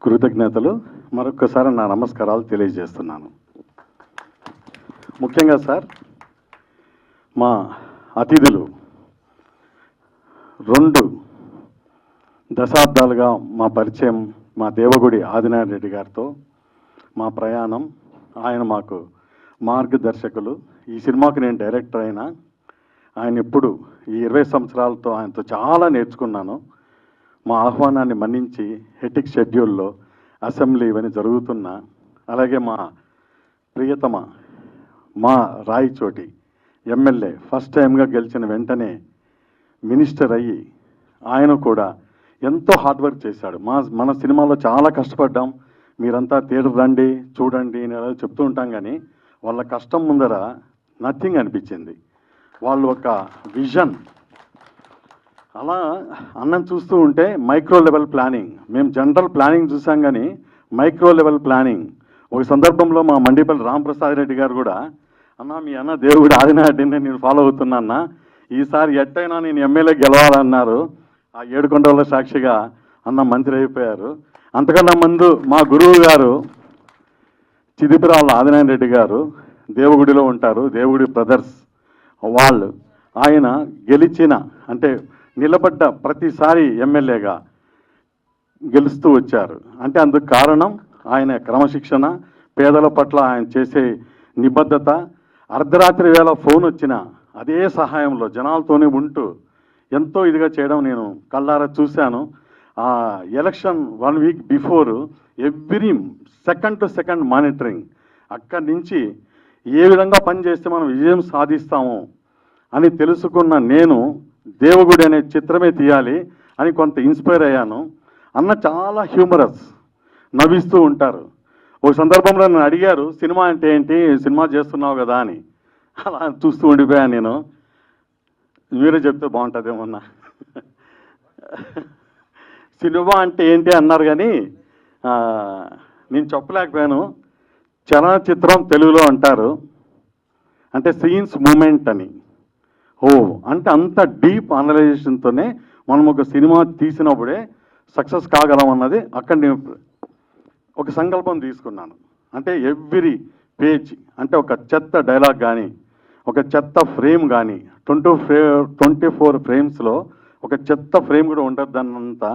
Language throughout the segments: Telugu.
కృతజ్ఞతలు. మరొక్కసారి నా నమస్కారాలు తెలియజేస్తున్నాను. ముఖ్యంగా సార్, మా అతిథులు 2 దశాబ్దాలుగా మా పరిచయం, మా దేవగుడి ఆదినారాయణ రెడ్డి గారితో మా ప్రయాణం. ఆయన మాకు మార్గదర్శకులు. ఈ సినిమాకు నేను డైరెక్టర్ అయినా ఆయన ఎప్పుడు ఈ 20 సంవత్సరాలతో ఆయనతో చాలా నేర్చుకున్నాను. మా ఆహ్వానాన్ని మన్నించి హెటిక్ షెడ్యూల్లో అసెంబ్లీ ఇవన్నీ జరుగుతున్నా, అలాగే మా ప్రియతమ మా రాయచోటి ఎమ్మెల్యే ఫస్ట్ టైంగా గెలిచిన వెంటనే మినిస్టర్ అయ్యి ఆయన కూడా ఎంతో హార్డ్ వర్క్ చేశాడు. మన సినిమాలో చాలా కష్టపడ్డాం, మీరంతా థియేటర్ రండి చూడండి అని అలా చెప్తూ ఉంటాం, కానీ వాళ్ళ కష్టం ముందర నథింగ్ అనిపించింది. వాళ్ళు ఒక విజన్. అలా అన్నం చూస్తూ ఉంటే మైక్రో లెవెల్ ప్లానింగ్, మేము జనరల్ ప్లానింగ్ చూసాం కానీ మైక్రో లెవెల్ ప్లానింగ్. ఒక సందర్భంలో మా మండిపల్లి రామప్రసాద్ రెడ్డి గారు కూడా, అన్న మీ అన్న దేవుడు ఆదినారెడ్డిని నేను ఫాలో అవుతున్నా అన్న, ఈసారి ఎట్టయినా నేను ఎమ్మెల్యే గెలవాలన్నారు. ఆ 7 కొండల సాక్షిగా అన్న మంత్రి అయిపోయారు. అంతకన్నా ముందు మా గురువు గారు చిదిపిరాళ్ళ ఆదినారాయణ రెడ్డి గారు దేవగుడిలో ఉంటారు, దేవుడి బ్రదర్స్ వాళ్ళు. ఆయన గెలిచిన అంటే నిలబడ్డ ప్రతిసారి ఎమ్మెల్యేగా గెలుస్తూ వచ్చారు. అంటే అందుకు కారణం ఆయన క్రమశిక్షణ, పేదల పట్ల ఆయన చేసే నిబద్ధత. అర్ధరాత్రి వేళ ఫోన్ వచ్చిన అదే సహాయంలో జనాలతోనే ఉంటూ ఎంతో ఇదిగా చేయడం నేను కళ్ళారా చూశాను. ఆ election 1 week before every second to second monitoring. అక్కడి నుంచి ఏ విధంగా పనిచేస్తే మనం విజయం సాధిస్తాము అని తెలుసుకున్న నేను దేవగుడి అనే చిత్రమే తీయాలి అని కొంత ఇన్స్పైర్ అయ్యాను. అన్న చాలా హ్యూమరస్, నవ్విస్తూ ఉంటారు. ఒక సందర్భంలో నన్ను అడిగారు, సినిమా అంటే ఏంటి, సినిమా చేస్తున్నావు కదా అని. అలా చూస్తూ ఉండిపోయాను నేను. మీరే చెప్తే బాగుంటుందేమన్నా. సినిమా అంటే ఏంటి అన్నారు కానీ నేను చెప్పలేకపోయాను. చలనచిత్రం తెలుగులో అంటారు అంటే సీన్స్ మూమెంట్ అని. అంటే అంత డీప్ అనలైజేషన్తోనే మనం ఒక సినిమా తీసినప్పుడే సక్సెస్ కాగలం అన్నది అక్కడ నేను ఒక సంకల్పం తీసుకున్నాను. అంటే ఎవ్రీ పేజ్ అంటే ఒక చెత్త డైలాగ్ కానీ, ఒక చెత్త ఫ్రేమ్ కానీ, 24 ఫ్రేమ్స్లో ఒక చెత్త ఫ్రేమ్ కూడా ఉండద్దన్నంత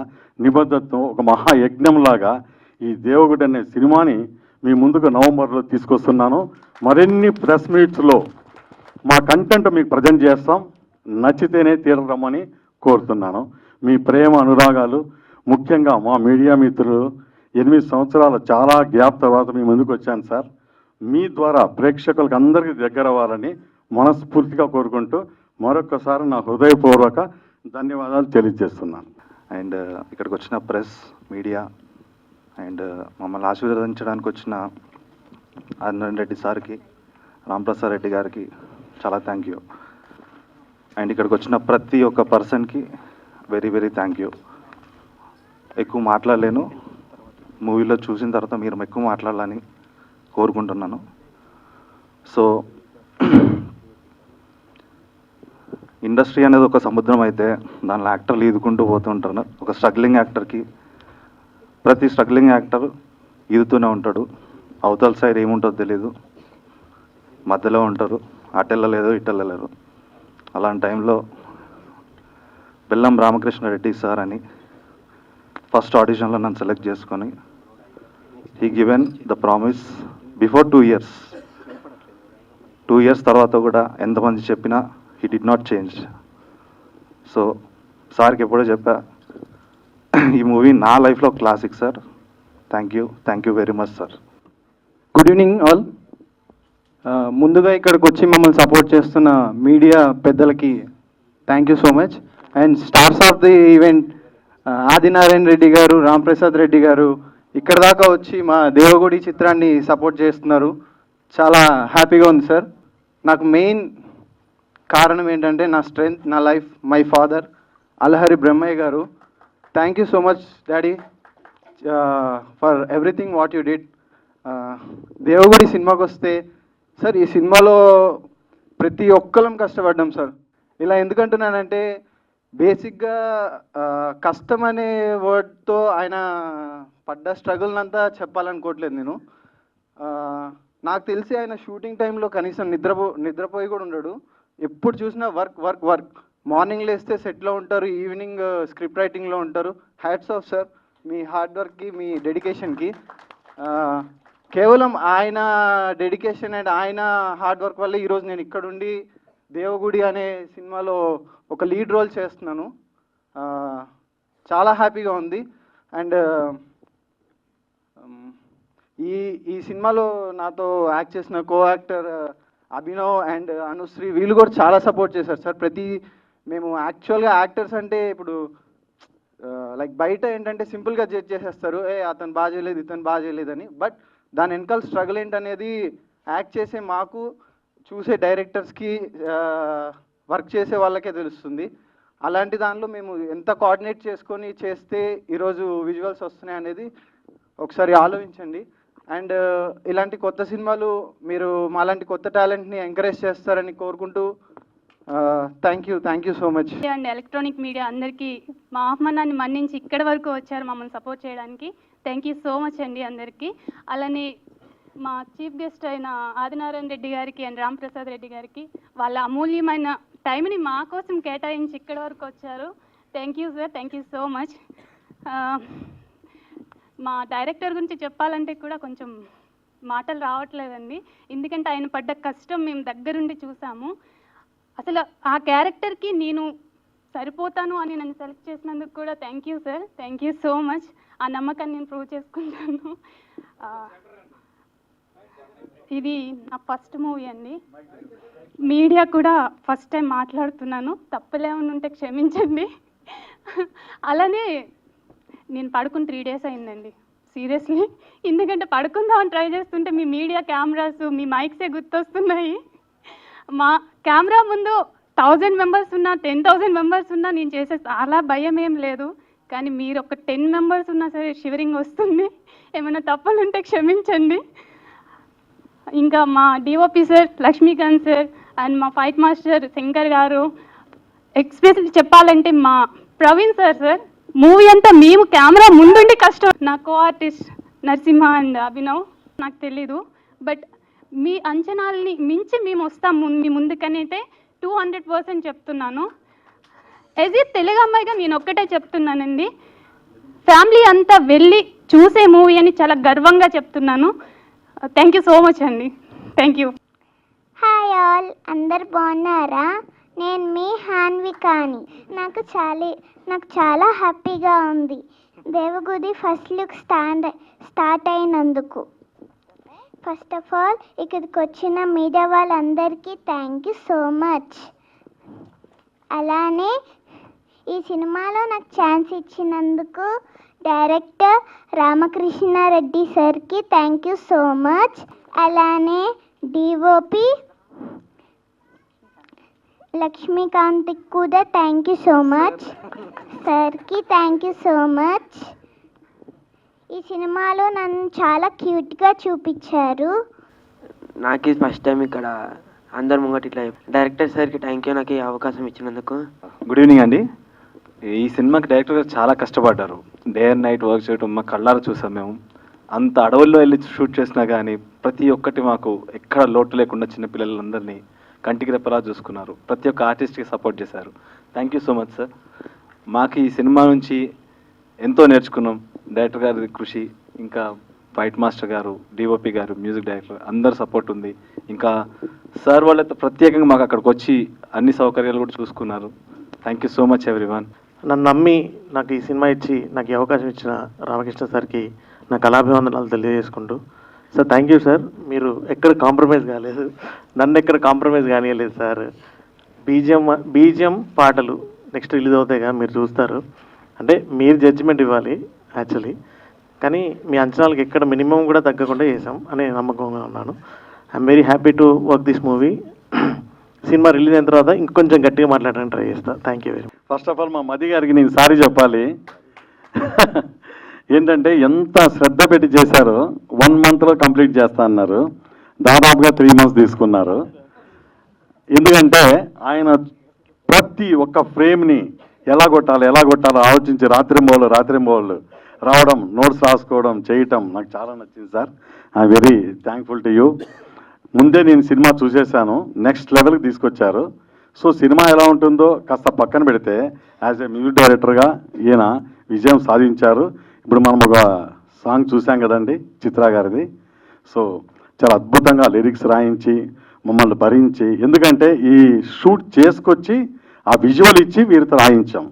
నిబద్ధతతో ఒక మహాయజ్ఞంలాగా ఈ దేవగుడి అనే సినిమాని మీ ముందుకు నవంబర్లో తీసుకొస్తున్నాను. మరిన్ని ప్రెస్ మీట్స్లో మా కంటెంట్ మీకు ప్రజెంట్ చేస్తాం. నచ్చితేనే థియేటర్ రమ్మని కోరుతున్నాను. మీ ప్రేమ అనురాగాలు, ముఖ్యంగా మా మీడియా మిత్రులు 8 సంవత్సరాల చాలా గ్యాప్ తర్వాత మీ ముందుకు వచ్చాను సార్. మీ ద్వారా ప్రేక్షకులకు అందరికీ దగ్గర అవ్వాలని మనస్ఫూర్తిగా కోరుకుంటూ మరొకసారి నా హృదయపూర్వక ధన్యవాదాలు తెలియజేస్తున్నాను. అండ్ ఇక్కడికి వచ్చిన ప్రెస్, మీడియా అండ్ మమ్మల్ని ఆశీర్వదించడానికి వచ్చిన ఆదినారాయణ రెడ్డి సార్కి, రామప్రసాద్ రెడ్డి గారికి చాలా థ్యాంక్ యూ. అండ్ ఇక్కడికి వచ్చిన ప్రతి ఒక్క పర్సన్కి వెరీ వెరీ థ్యాంక్ యూ. ఎక్కువ మాట్లాడలేను, మూవీలో చూసిన తర్వాత మీరు ఎక్కువ మాట్లాడాలని కోరుకుంటున్నాను. సో ఇండస్ట్రీ అనేది ఒక సముద్రం అయితే దానిలో యాక్టర్లు ఈదుకుంటూ పోతుంటారు. ఒక స్ట్రగ్లింగ్ యాక్టర్కి ప్రతి స్ట్రగ్లింగ్ యాక్టర్ ఈదుతూనే ఉంటాడు. అవతల సైడ్ ఏముంటుందో తెలీదు, మధ్యలో ఉంటారు, అటెళ్ళలేదు ఇటెళ్ళలేరు. అలాంటి టైంలో బెల్లం రామకృష్ణారెడ్డి సార్ అని ఫస్ట్ ఆడిషన్లో నన్ను సెలెక్ట్ చేసుకొని he given the promise before 2 years. 2 years తర్వాత కూడా ఎంతమంది చెప్పినా he did not change. So సార్కి ఎప్పుడో చెప్పా, ఈ మూవీ నా లైఫ్లో classic sir. Thank you very much sir. Good evening all. ముందుగా ఇక్కడికి వచ్చి మమ్మల్ని సపోర్ట్ చేస్తున్న మీడియా పెద్దలకి thank you so much. And stars of the event Adinarayana Reddy గారు, రామప్రసాద్ రెడ్డి గారు ఇక్కడ దాకా వచ్చి మా దేవగుడి చిత్రాన్ని సపోర్ట్ చేస్తున్నారు. చాలా హ్యాపీగా ఉంది సార్. నాకు మెయిన్ కారణం ఏంటంటే నా స్ట్రెంగ్త్, నా life, my father Alahari Brahmaiah garu. Thank you so much daddy for everything what you did. Devagudi సినిమాకి వస్తే సార్, ఈ సినిమాలో ప్రతి ఒక్కరం కష్టపడ్డాం సార్. ఇలా ఎందుకంటున్నానంటే బేసిక్గా కష్టం అనే వర్డ్తో ఆయన పడ్డ స్ట్రగుల్ అంతా చెప్పాలనుకోవట్లేదు నేను. నాకు తెలిసి ఆయన షూటింగ్ టైంలో కనీసం నిద్రపోయి కూడా ఉండడు. ఎప్పుడు చూసినా వర్క్ వర్క్ వర్క్. మార్నింగ్ లేస్తే సెట్లో ఉంటారు, ఈవినింగ్ స్క్రిప్ట్ రైటింగ్లో ఉంటారు. హ్యాట్స్ ఆఫ్ సార్, మీ హార్డ్ వర్క్కి, మీ డెడికేషన్కి. కేవలం ఆయన డెడికేషన్ అండ్ ఆయన హార్డ్ వర్క్ వల్ల ఈరోజు నేను ఇక్కడుండి దేవగుడి అనే సినిమాలో ఒక లీడ్ రోల్ చేస్తున్నాను. చాలా హ్యాపీగా ఉంది. అండ్ ఈ సినిమాలో నాతో యాక్ట్ చేసిన co actor Abhinav and Anusri, వీళ్ళు కూడా చాలా సపోర్ట్ చేశారు సార్. మేము యాక్చువల్గా యాక్టర్స్ అంటే ఇప్పుడు లైక్ బయట ఏంటంటే సింపుల్గా జడ్జ్ చేసేస్తారు, అతను బాగా చేయలేదు, ఇతను బాగా చేయలేదని. బట్ దాని వెనకాల స్ట్రగుల్ ఏంటనేది యాక్ట్ చేసే మాకు, చూసే డైరెక్టర్స్కి, వర్క్ చేసే వాళ్ళకే తెలుస్తుంది. అలాంటి దానిలో మేము ఎంత కోఆర్డినేట్ చేసుకొని చేస్తే ఈరోజు విజువల్స్ వస్తున్నాయి అనేది ఒకసారి ఆలోచించండి. అండ్ ఇలాంటి కొత్త సినిమాలు మీరు మాలాంటి కొత్త టాలెంట్ని ఎంకరేజ్ చేస్తారని కోరుకుంటూ thank you so much. And electronic media అందరికీ మా ఆహ్వానాన్ని మన్నించి ఇక్కడి వరకు వచ్చారు మమ్మల్ని సపోర్ట్ చేయడానికి. థ్యాంక్ యూ సో మచ్ అండి అందరికీ. అలానే మా చీఫ్ గెస్ట్ అయిన ఆదినారాయణ రెడ్డి గారికి అండ్ రామ్ ప్రసాద్ రెడ్డి గారికి వాళ్ళ అమూల్యమైన టైంని మా కోసం కేటాయించి ఇక్కడి వరకు వచ్చారు. Thank you sir, thank you so much. మా డైరెక్టర్ గురించి చెప్పాలంటే కూడా కొంచెం మాటలు రావట్లేదండి, ఎందుకంటే ఆయన పడ్డ కష్టం మేము దగ్గరుండి చూసాము. అసలు ఆ క్యారెక్టర్కి నేను సరిపోతాను అని నన్ను సెలెక్ట్ చేసినందుకు కూడా thank you sir, thank you so much. ఆ నమ్మకాన్ని నేను ప్రూవ్ చేసుకుంటాను. ఇది నా ఫస్ట్ మూవీ అండి. మీడియా కూడా ఫస్ట్ టైం మాట్లాడుతున్నాను, తప్పులేమన్నా ఉంటే క్షమించండి. అలానే నేను పడుకుని 3 days అయిందండి సీరియస్లీ, ఎందుకంటే పడుకుందామని ట్రై చేస్తుంటే మీ మీడియా కెమెరాస్, మీ మైక్సే గుర్తొస్తున్నాయి. మా కెమెరా ముందు 1000 members ఉన్నా, 10,000 members ఉన్నా నేను చేసే చాలా భయం ఏం లేదు. కానీ మీరు ఒక 10 members ఉన్నా సరే షివరింగ్ వస్తుంది. ఏమైనా తప్పులుంటే క్షమించండి. ఇంకా మా DOP sir Lakshmikanth sir and మా ఫైట్ మాస్టర్ శంకర్ గారు, ఎక్స్పెషల్లీ చెప్పాలంటే మా ప్రవీణ్ సార్ మూవీ అంతా మేము కెమెరా ముందుండి కష్టం. నా co artist Narasimha and Abhinav, నాకు తెలీదు, బట్ మీ అంచనాలని మించి మేము వస్తాం మీ ముందుకనైతే 200% చెప్తున్నాను. యాజ్ ఏ తెలుగు అమ్మాయిగా నేను ఒక్కటే చెప్తున్నానండి, ఫ్యామిలీ అంతా వెళ్ళి చూసే మూవీ అని చాలా గర్వంగా చెప్తున్నాను. థ్యాంక్ యూ సో మచ్ అండి, థ్యాంక్ యూ. హాయ్ ఆల్, అందరు బాగున్నారా? నేను మీ హాన్వికాని. నాకు చాలా హ్యాపీగా ఉంది దేవగుడి ఫస్ట్ లుక్ స్టార్ట్ అయినందుకు. ఫస్ట్ ఆఫ్ ఆల్ ఇక్కడికి వచ్చిన మీడియా వాళ్ళందరికీ థ్యాంక్ యూ సో మచ్. అలానే ఈ సినిమాలో నాకు ఛాన్స్ ఇచ్చినందుకు డైరెక్టర్ రామకృష్ణారెడ్డి సార్కి థ్యాంక్ యూ సో మచ్. అలానే డిఓపి లక్ష్మీకాంత్కి కూడా థ్యాంక్ యూ సో మచ్. సార్కి థ్యాంక్ యూ సో మచ్. ఈ సినిమాలో నన్ను చాలా క్యూట్గా చూపించారు. నాకు ఇది ఫస్ట్ టైం ఇక్కడ అందరు ముంగట ఇట్లా. డైరెక్టర్ సార్కి థ్యాంక్ యూ నాకు ఈ అవకాశం ఇచ్చినందుకు. గుడ్ ఈవినింగ్ అండి. ఈ సినిమాకి డైరెక్టర్ గారు చాలా కష్టపడ్డారు. డే అండ్ నైట్ వర్క్ చేయడం మా కళ్ళారా చూసాం మేము. అంత అడవుల్లో వెళ్ళి షూట్ చేసినా కానీ ప్రతి ఒక్కటి మాకు ఎక్కడ లోటు లేకుండా చిన్నపిల్లలందరినీ కంటికి రెప్పలా చూసుకున్నారు. ప్రతి ఒక్క ఆర్టిస్ట్కి సపోర్ట్ చేశారు. Thank you so much sir. మాకు ఈ సినిమా నుంచి ఎంతో నేర్చుకున్నాం. డైరెక్టర్ గారి కృషి, ఇంకా ఫైట్ మాస్టర్ గారు, డిఓపి గారు, మ్యూజిక్ డైరెక్టర్ అందరు సపోర్ట్ ఉంది. ఇంకా సార్ వాళ్ళతో ప్రత్యేకంగా మాకు అక్కడికి వచ్చి అన్ని సౌకర్యాలు కూడా చూసుకున్నారు. Thank you so much everyone. నన్ను నమ్మి నాకు ఈ సినిమా ఇచ్చి నాకు ఈ అవకాశం ఇచ్చిన రామకృష్ణ సార్కి నా కళాభివందనాలు తెలియజేసుకుంటూ, సార్ థ్యాంక్ యూ సార్. మీరు ఎక్కడ కాంప్రమైజ్ కాలేదు, నన్ను ఎక్కడ కాంప్రమైజ్ కానియలేదు సార్. బీజిఎం పాటలు నెక్స్ట్ రిలీజ్ అవుతాయి కదా, మీరు చూస్తారు. అంటే మీరు జడ్జిమెంట్ ఇవ్వాలి యాక్చువల్లీ, కానీ మీ అంచనాలకు ఎక్కడ మినిమం కూడా తగ్గకుండా చేసాం అనే నమ్మకంగా ఉన్నాను. I'm very happy to work this movie. Cinema release అయిన తర్వాత ఇంకొంచెం గట్టిగా మాట్లాడడానికి ట్రై చేస్తాను. Thank you very much. First of all మా మది గారికి నేను సారీ చెప్పాలి. ఏంటంటే ఎంత శ్రద్ధ పెట్టి చేశారో 1 monthలో కంప్లీట్ చేస్తా అన్నారు. దాదాపుగా 3 months తీసుకున్నారు. ఎందుకంటే ఆయన ప్రతి ఒక్క ఫ్రేమ్ని ఎలా కొట్టాలో ఆలోచించి రాత్రింబోళ్ళు రావడం, నోట్స్ రాసుకోవడం, చేయటం నాకు చాలా నచ్చింది sir. I very thankful to you. ముందే నేను సినిమా చూసేశాను, నెక్స్ట్ లెవెల్కి తీసుకొచ్చారు. సో సినిమా ఎలా ఉంటుందో కాస్త పక్కన పెడితే యాజ్ ఏ మ్యూజిక్ డైరెక్టర్గా ఈయన విజయం సాధించారు. ఇప్పుడు మనం ఒక సాంగ్ చూసాం కదండి చిత్ర గారిది. సో చాలా అద్భుతంగా లిరిక్స్ రాయించి మమ్మల్ని భరించి, ఎందుకంటే ఈ షూట్ చేసుకొచ్చి ఆ విజువల్ ఇచ్చి వీరితో రాయించాం.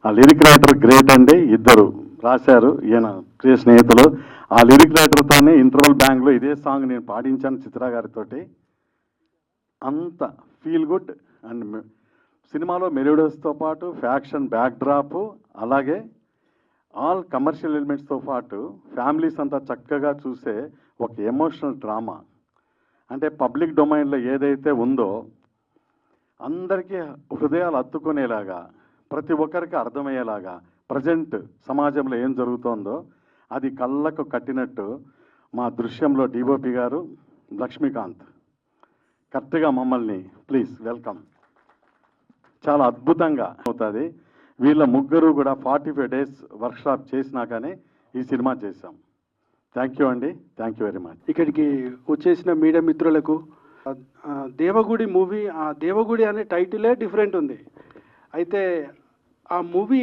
ఆ లిరిక్ రైటర్ గ్రేట్ అండి, ఇద్దరు రాశారు, ఈయన ప్రియ స్నేహితులు. ఆ లిరిక్ రైటర్తోనే ఇంటర్వల్ బ్యాంక్లో ఇదే సాంగ్ నేను పాడించాను చిత్ర గారితోటి. అంత ఫీల్ గుడ్ అండ్ సినిమాలో మెలోడియస్తో పాటు ఫ్యాక్షన్ బ్యాక్డ్రాప్, అలాగే ఆల్ కమర్షియల్ ఎలిమెంట్స్తో పాటు ఫ్యామిలీస్ అంతా చక్కగా చూసే ఒక ఎమోషనల్ డ్రామా. అంటే పబ్లిక్ డొమైన్లో ఏదైతే ఉందో అందరికీ హృదయాలు హత్తుకునేలాగా, ప్రతి ఒక్కరికి అర్థమయ్యేలాగా ప్రజెంట్ సమాజంలో ఏం జరుగుతోందో అది కళ్ళకు కట్టినట్టు మా దృశ్యంలో డిఓపి గారు లక్ష్మీకాంత్ కరెక్ట్గా మమ్మల్ని ప్లీజ్ వెల్కమ్ చాలా అద్భుతంగా అవుతుంది. వీళ్ళ ముగ్గురు కూడా 45 days వర్క్షాప్ చేసినాకనే ఈ సినిమా చేశాం. థ్యాంక్ యూ అండి, థ్యాంక్ యూ వెరీ మచ్. ఇక్కడికి వచ్చేసిన మీడియా మిత్రులకు, దేవగుడి మూవీ, ఆ దేవగుడి అనే టైటిలే డిఫరెంట్ ఉంది. అయితే ఆ మూవీ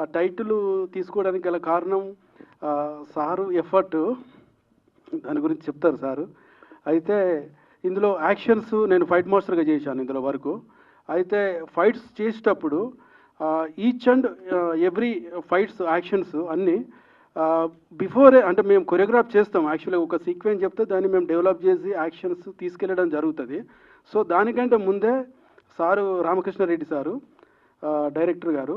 ఆ టైటిల్ తీసుకోవడానికి గల కారణం సారు ఎఫర్ట్, దాని గురించి చెప్తారు సారు. అయితే ఇందులో యాక్షన్స్ నేను ఫైట్ మాస్టర్గా చేశాను ఇందులో వరకు. అయితే ఫైట్స్ చేసేటప్పుడు each and every fights actions అన్నీ బిఫోరే, అంటే మేము కొరియోగ్రాఫ్ చేస్తాం. యాక్చువల్గా ఒక సీక్వెన్స్ చెప్తే దాన్ని మేము డెవలప్ చేసి యాక్షన్స్ తీసుకెళ్ళడం జరుగుతుంది. సో దానికంటే ముందే సారు రామకృష్ణారెడ్డి సారు డైరెక్టర్ గారు,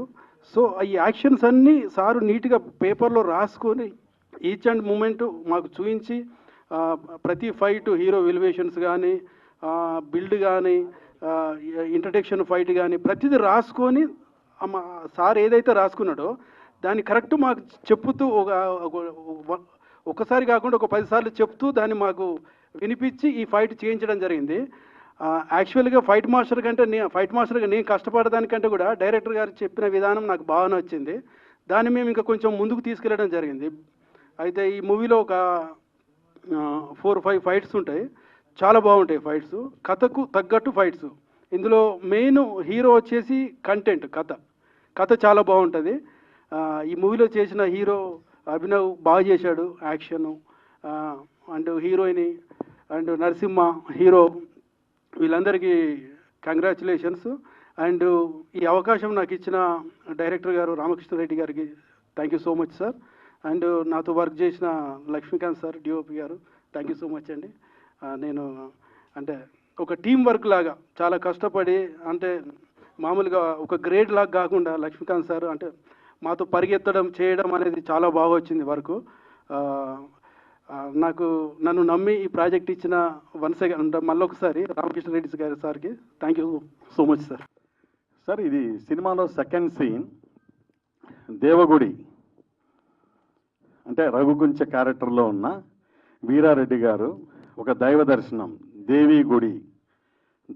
సో ఈ యాక్షన్స్ అన్నీ సారు నీట్గా పేపర్లో రాసుకొని ఈచ్ అండ్ మూమెంట్ మాకు చూపించి, ప్రతి ఫైట్ హీరో ఎలివేషన్స్ కానీ, బిల్డ్ కానీ, ఇంట్రడక్షన్ ఫైట్ కానీ ప్రతిదీ రాసుకొని సార్ ఏదైతే రాసుకున్నాడో దాన్ని కరెక్ట్ మాకు చెప్పుతూ ఒకసారి కాకుండా ఒక 10 సార్లు చెప్తూ దాన్ని మాకు వినిపించి ఈ ఫైట్ చేయించడం జరిగింది. యాక్చువల్గా ఫైట్ మాస్టర్గా నేను కష్టపడడానికంటే కూడా డైరెక్టర్ గారు చెప్పిన విధానం నాకు బాగా నచ్చింది. దాన్ని మేము ఇంకా కొంచెం ముందుకు తీసుకెళ్ళడం జరిగింది. అయితే ఈ మూవీలో ఒక 4-5 ఫైట్స్ ఉంటాయి, చాలా బాగుంటాయి ఫైట్స్, కథకు తగ్గట్టు ఫైట్స్. ఇందులో మెయిన్ హీరో వచ్చేసి కంటెంట్, కథ చాలా బాగుంటుంది. ఈ మూవీలో చేసిన హీరో అభినవ్ బాగా చేశాడు action, and heroine and Narasimha hero, వీళ్ళందరికీ కంగ్రాచులేషన్స్. అండ్ ఈ అవకాశం నాకు ఇచ్చిన డైరెక్టర్ గారు రామకృష్ణారెడ్డి గారికి thank you so much sir. And నాతో వర్క్ చేసిన లక్ష్మీకాంత్ సార్ డిఓపి గారు థ్యాంక్ యూ సో మచ్ అండి. నేను అంటే ఒక టీం వర్క్ లాగా చాలా కష్టపడి, అంటే మామూలుగా ఒక గ్రేడ్ లాగా కాకుండా లక్ష్మీకాంత్ సార్ అంటే మాతో పరిగెత్తడం చేయడం అనేది చాలా బాగా వచ్చింది వర్క్. నన్ను నమ్మి ఈ ప్రాజెక్ట్ ఇచ్చిన వన్స్ అగైన్ అంటే మళ్ళొకసారి రామకృష్ణారెడ్డి గారి సార్కి thank you so much sir. Sir ఇది సినిమాలో సెకండ్ సీన్ దేవగుడి అంటే రఘుకుంచ క్యారెక్టర్లో ఉన్న వీరారెడ్డి గారు ఒక దైవ దర్శనం, దేవి గుడి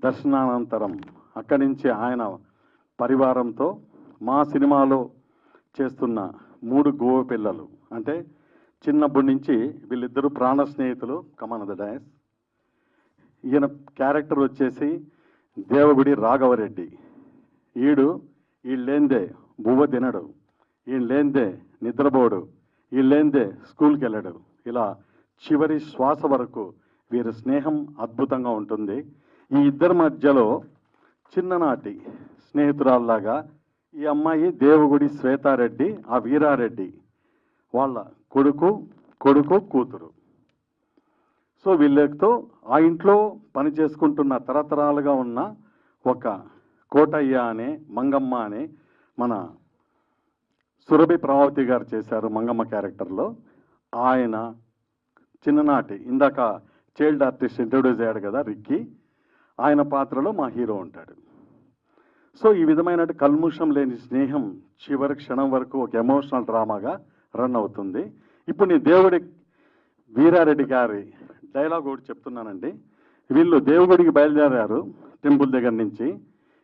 దర్శనానంతరం అక్కడి నుంచి ఆయన పరివారంతో మా సినిమాలో చేస్తున్న 3 గోవ పిల్లలు, అంటే చిన్నప్పటి నుంచి వీళ్ళిద్దరూ ప్రాణ స్నేహితులు. కమాన్ ద డయాస్. ఈయన క్యారెక్టర్ వచ్చేసి దేవగుడి రాఘవరెడ్డి. వీళ్ళేందే బువ్వ తినడు, ఈయన లేందే నిద్రపోడు, వీళ్ళేందే స్కూల్కి వెళ్ళడు. ఇలా చివరి శ్వాస వరకు వీరి స్నేహం అద్భుతంగా ఉంటుంది. ఈ ఇద్దరి మధ్యలో చిన్ననాటి స్నేహితురాల్లాగా ఈ అమ్మాయి దేవగుడి శ్వేతారెడ్డి, ఆ వీరారెడ్డి వాళ్ళ కొడుకు కూతురు. సో వీళ్ళతో ఆ ఇంట్లో పని చేసుకుంటున్న తరతరాలుగా ఉన్న ఒక కోటయ్య అనే మంగమ్మ అనే మన సురభి ప్రభావతి గారు చేశారు మంగమ్మ క్యారెక్టర్లో. ఆయన చిన్ననాటి ఇందాక చైల్డ్ ఆర్టిస్ట్ ఇంట్రొడ్యూస్ అయ్యాడు కదా రిక్కీ, ఆయన పాత్రలో మా హీరో ఉంటాడు. సో ఈ విధమైన కల్ముషం లేని స్నేహం చివరి క్షణం వరకు ఒక ఎమోషనల్ డ్రామాగా రన్ అవుతుంది. ఇప్పుడు నేను దేవుడి వీరారెడ్డి గారి డైలాగ్ ఒకటి చెప్తున్నానండి. వీళ్ళు దేవుడికి బయలుదేరారు టెంపుల్ దగ్గర నుంచి.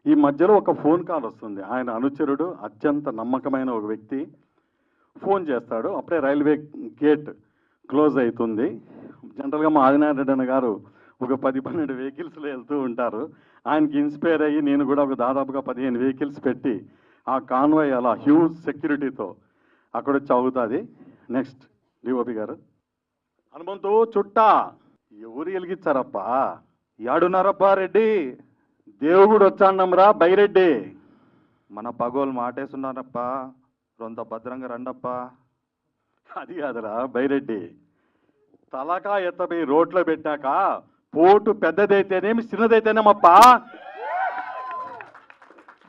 ఈ మధ్యలో ఒక ఫోన్ కాల్ వస్తుంది. ఆయన అనుచరుడు అత్యంత నమ్మకమైన ఒక వ్యక్తి ఫోన్ చేస్తాడు. అప్పుడే రైల్వే గేట్ క్లోజ్ అవుతుంది. జనరల్గా మా ఆదినారాయణ గారు ఒక 10-12 వెహికల్స్లో వెళ్తూ ఉంటారు. ఆయనకి ఇన్స్పైర్ అయ్యి నేను కూడా ఒక దాదాపుగా 15 వెహికల్స్ పెట్టి ఆ కాన్వాయ్ అలా హ్యూజ్ సెక్యూరిటీతో అక్కడ వచ్చి అవుతుంది. నెక్స్ట్ డిఓపి గారు. హనుమంతు చుట్టా ఎవరు వెలిగించారప్పా? యాడున్నారప్పా రెడ్డి? దేవుడు వచ్చాన్నమ్రా బైరెడ్డి. మన పగోలు మాటేస్తున్నారప్పా, రొంత భద్రంగా రండప్పా. అది కాదురా బైరెడ్డి, తలకా ఎత్తపోయి రోడ్లో పెట్టాక పోటు పెద్దదైతేనేమి చిన్నదైతేనేమప్పా,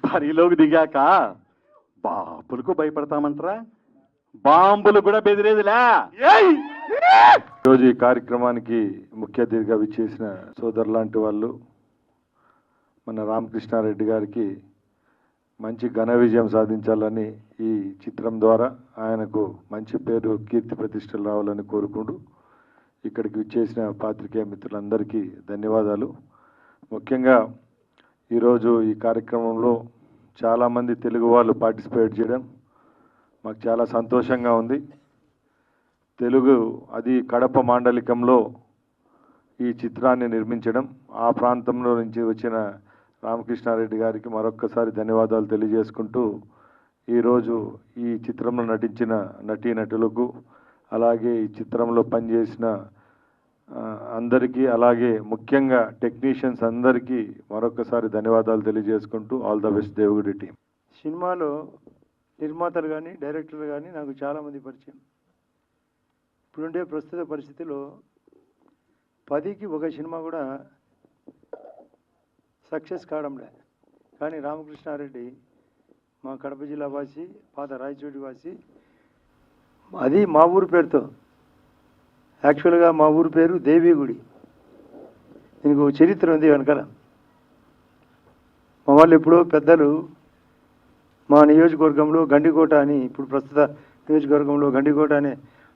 బరిలోకి దిగాక బాంబులకు భయపడతామంటారా? బాంబులు కూడా బెదిరేదిలే. ఈరోజు ఈ కార్యక్రమానికి ముఖ్య అతిథిగా విచ్చేసిన సోదరు లాంటి వాళ్ళు మన రామకృష్ణారెడ్డి గారికి మంచి ఘన విజయం సాధించాలని, ఈ చిత్రం ద్వారా ఆయనకు మంచి పేరు కీర్తి ప్రతిష్టలు రావాలని కోరుకుంటూ ఇక్కడికి విచ్చేసిన పాత్రికేయ మిత్రులందరికీ ధన్యవాదాలు. ముఖ్యంగా ఈరోజు ఈ కార్యక్రమంలో చాలామంది తెలుగు వాళ్ళు పార్టిసిపేట్ చేయడం మాకు చాలా సంతోషంగా ఉంది. తెలుగు, అది కడప మాండలికంలో ఈ చిత్రాన్ని నిర్మించడం, ఆ ప్రాంతంలో నుంచి వచ్చిన రామకృష్ణారెడ్డి గారికి మరొక్కసారి ధన్యవాదాలు తెలియజేసుకుంటూ, ఈరోజు ఈ చిత్రంలో నటించిన నటీనటులకు, అలాగే ఈ చిత్రంలో పనిచేసిన అందరికీ, అలాగే ముఖ్యంగా టెక్నీషియన్స్ అందరికీ మరొకసారి ధన్యవాదాలు తెలియజేసుకుంటూ ఆల్ ద బెస్ట్ దేవుడి టీం. సినిమాలో నిర్మాతలు కానీ డైరెక్టర్లు కానీ నాకు చాలామంది పరిచయం. ఇప్పుడుండే ప్రస్తుత పరిస్థితిలో 10కి ఒక సినిమా కూడా సక్సెస్ కావడంలే. కానీ రామకృష్ణారెడ్డి మా కడప జిల్లా వాసి, పాత రాయచోటి వాసి, అది మా ఊరు పేరుతో. యాక్చువల్గా మా ఊరు పేరు దేవీగుడి. దీనికి ఒక చరిత్ర ఉంది వెనకాల. మా వాళ్ళు ఎప్పుడో పెద్దలు మా నియోజకవర్గంలో గండికోట అని, ఇప్పుడు ప్రస్తుత నియోజకవర్గంలో గండికోట అనే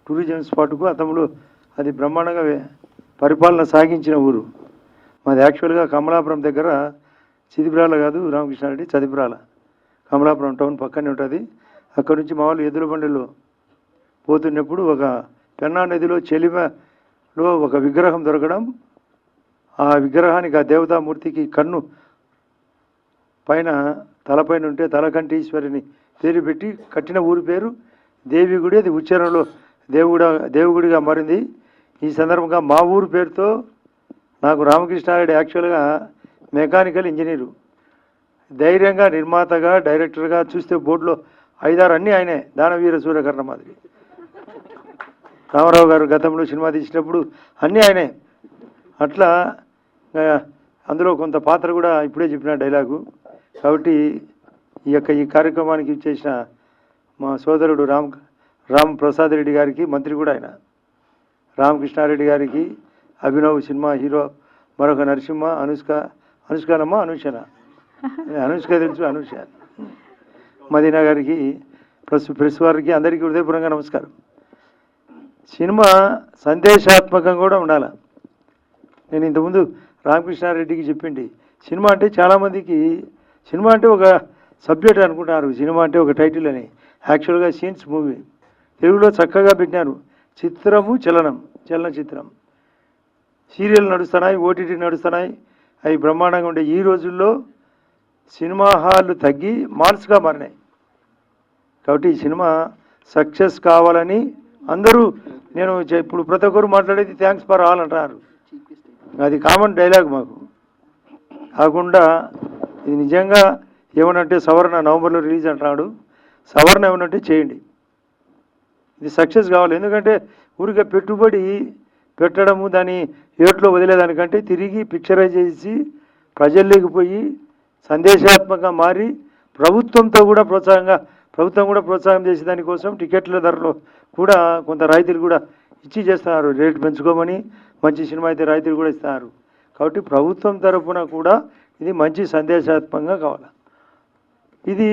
టూరిజం స్పాట్కు అతములు అది బ్రహ్మాండంగా పరిపాలన సాగించిన ఊరు మాది. యాక్చువల్గా కమలాపురం దగ్గర, చిదిబ్రాల కాదు రామకృష్ణారెడ్డి, చదిబ్రాల, కమలాపురం టౌన్ పక్కనే ఉంటుంది. అక్కడ నుంచి మా వాళ్ళు ఎద్దుల బండిలో పోతున్నప్పుడు ఒక పెన్నా నదిలో చెలిమలో ఒక విగ్రహం దొరకడం, ఆ విగ్రహానికి, ఆ దేవతామూర్తికి కన్ను పైన తలపైన ఉంటే తలకంటి ఈశ్వరిని పేరు పెట్టి కట్టిన ఊరి పేరు దేవిగుడి. అది ఉచ్చారణలో దేవుగుడిగా మారింది. ఈ సందర్భంగా మా ఊరు పేరుతో నాకు రామకృష్ణారెడ్డి యాక్చువల్గా మెకానికల్ ఇంజనీరు, ధైర్యంగా నిర్మాతగా డైరెక్టర్గా చూస్తే బోర్డులో 5-6 అన్నీ ఆయనే. దానవీర సూర్యకర్ణ మాదిరి. రామారావు గారు గతంలో సినిమా తీసినప్పుడు అన్నీ ఆయనే. అట్లా అందులో కొంత పాత్ర కూడా ఇప్పుడే చెప్పిన డైలాగు. కాబట్టి ఈ కార్యక్రమానికి ఇచ్చేసిన మా సోదరుడు రామ్ ప్రసాద్ రెడ్డి గారికి, మంత్రి కూడా ఆయన, రామకృష్ణారెడ్డి గారికి, అభినవ్ సినిమా హీరో, మరొక నరసింహ, అనుష్కనమ్మ, అనుష్క తెలుసు, అనుష, మదీనా గారికి, ప్రెస్ వారికి అందరికీ హృదయపూర్వకంగా నమస్కారం. సినిమా సందేశాత్మకంగా కూడా ఉండాలి. నేను ఇంతకుముందు రామకృష్ణారెడ్డికి చెప్పింది, సినిమా అంటే చాలామందికి సినిమా అంటే ఒక సబ్జెక్ట్ అనుకుంటున్నారు, సినిమా అంటే ఒక టైటిల్ అని. యాక్చువల్గా సీన్స్ మూవీ తెలుగులో చక్కగా పెట్టినారు. చిత్రము చలనచిత్రం, సీరియల్ నడుస్తున్నాయి, ఓటీటీ నడుస్తున్నాయి, అవి బ్రహ్మాండంగా ఉండే. ఈ రోజుల్లో సినిమా హాళ్ళు తగ్గి మాల్స్గా మారినాయి. కాబట్టి ఈ సినిమా సక్సెస్ కావాలని అందరూ, నేను ఇప్పుడు ప్రతి ఒక్కరు మాట్లాడేది థ్యాంక్స్ ఫర్ ఆల్ అంటున్నారు. అది కామన్ డైలాగ్ మాకు. కాకుండా ఇది నిజంగా ఏమనంటే సవరణ నవంబర్లో రిలీజ్ అంటున్నాడు. సవరణ ఏమనంటే చేయండి, ఇది సక్సెస్ కావాలి. ఎందుకంటే ఊరికే పెట్టుబడి పెట్టడము, దాన్ని ఏట్లో వదిలేదానికంటే తిరిగి పిక్చరైజ్ చేసి ప్రజల్లోకి పోయి సందేశాత్మకంగా మారి ప్రభుత్వం కూడా ప్రోత్సాహం చేసే దానికోసం టికెట్ల ధరలో కూడా కొంత రాయితీలు కూడా ఇచ్చి చేస్తున్నారు. రేటు పెంచుకోమని, మంచి సినిమా అయితే రాయితీలు కూడా ఇస్తున్నారు. కాబట్టి ప్రభుత్వం తరఫున కూడా ఇది మంచి సందేశాత్మకంగా కావాలి. ఇది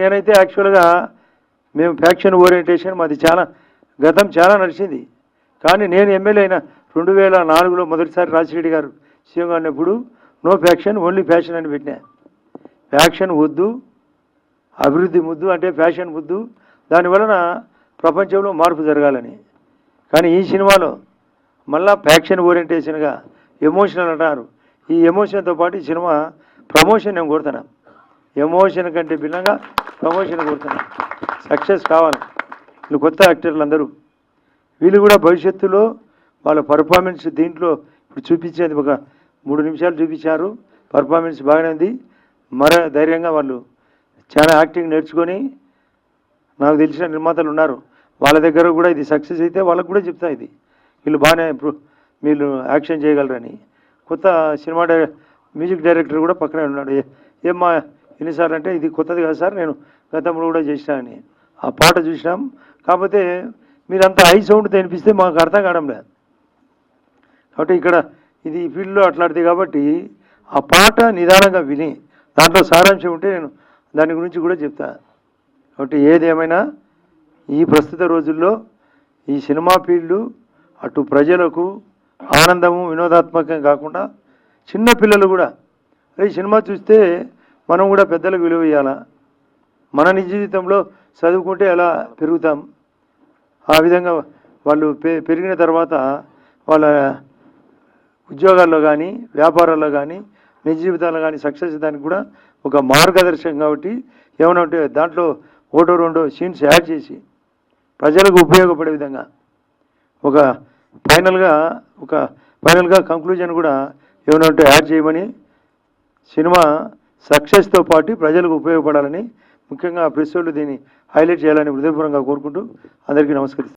నేనైతే యాక్చువల్గా మేము ఫ్యాక్షన్ ఓరియంటేషన్ మాది గతం చాలా నడిచింది. కానీ నేను ఎమ్మెల్యే అయిన 2004లో మొదటిసారి రాజిరెడ్డి గారు సీఎంగా ఉన్నప్పుడు నో ఫ్యాక్షన్ ఓన్లీ ఫ్యాషన్ అని పెట్టినా. ఫ్యాక్షన్ వద్దు, అభివృద్ధి ముద్దు అంటే ఫ్యాషన్ ముద్దు, దానివలన ప్రపంచంలో మార్పు జరగాలని. కానీ ఈ సినిమాలో మళ్ళా ఫ్యాక్షన్ ఓరియంటేషన్గా ఎమోషనల్ అంటారు. ఈ ఎమోషన్తో పాటు ఈ సినిమా ప్రమోషన్ నేను కోరుతున్నా. ఎమోషన్ కంటే భిన్నంగా ప్రమోషన్ కోరుతున్నా. సక్సెస్ కావాలి. వీళ్ళు కొత్త యాక్టర్లు అందరూ, వీళ్ళు కూడా భవిష్యత్తులో వాళ్ళ పర్ఫార్మెన్స్ దీంట్లో ఇప్పుడు చూపించేది ఒక 3 నిమిషాలు చూపించారు. పర్ఫార్మెన్స్ బాగానే ఉంది. ధైర్యంగా వాళ్ళు చాలా యాక్టింగ్ నేర్చుకొని, నాకు తెలిసిన నిర్మాతలు ఉన్నారు, వాళ్ళ దగ్గర కూడా ఇది సక్సెస్ అయితే వాళ్ళకు కూడా చెప్తా, ఇది వీళ్ళు బాగానే వీళ్ళు యాక్షన్ చేయగలరని. కొత్త సినిమా మ్యూజిక్ డైరెక్టర్ కూడా పక్కనే ఉన్నాడు. ఏమ్మా ఎన్నిసార్లు అంటే, ఇది కొత్తది కాదు సార్, నేను గతంలో కూడా చేసినా అని. ఆ పాట చూసినాం. కాకపోతే మీరంతా హై సౌండ్తో వినిపిస్తే మాకు అర్థం కావడం లేదు. కాబట్టి ఇక్కడ ఇది ఫీల్డ్లో అట్లాంటిది కాబట్టి ఆ పాట నిదానంగా విని దాంట్లో సారాంశం ఉంటే నేను దాని గురించి కూడా చెప్తా. కాబట్టి ఏదేమైనా ఈ ప్రస్తుత రోజుల్లో ఈ సినిమా ఫీల్డు అటు ప్రజలకు ఆనందము వినోదాత్మకం కాకుండా చిన్న పిల్లలు కూడా ఈ సినిమా చూస్తే మనం కూడా పెద్దలకు విలువ ఇవ్వాలా, మన నిజ జీవితంలో చదువుకుంటే ఎలా పెరుగుతాం, ఆ విధంగా వాళ్ళు పెరిగిన తర్వాత వాళ్ళ ఉద్యోగాల్లో కానీ వ్యాపారాల్లో కానీ నిజ జీవితాల్లో కానీ సక్సెస్ దానికి కూడా ఒక మార్గదర్శకం. కాబట్టి ఏమైనా ఉంటే దాంట్లో 1-2 సీన్స్ యాడ్ చేసి ప్రజలకు ఉపయోగపడే విధంగా ఒక ఫైనల్గా కంక్లూజన్ కూడా ఏమైనా ఉంటే యాడ్ చేయమని, సినిమా సక్సెస్తో పాటు ప్రజలకు ఉపయోగపడాలని ముఖ్యంగా ప్రెస్ వాళ్ళు దీన్ని హైలైట్ చేయాలని హృదయపూర్వకంగా కోరుకుంటూ అందరికీ నమస్కరిస్తాను.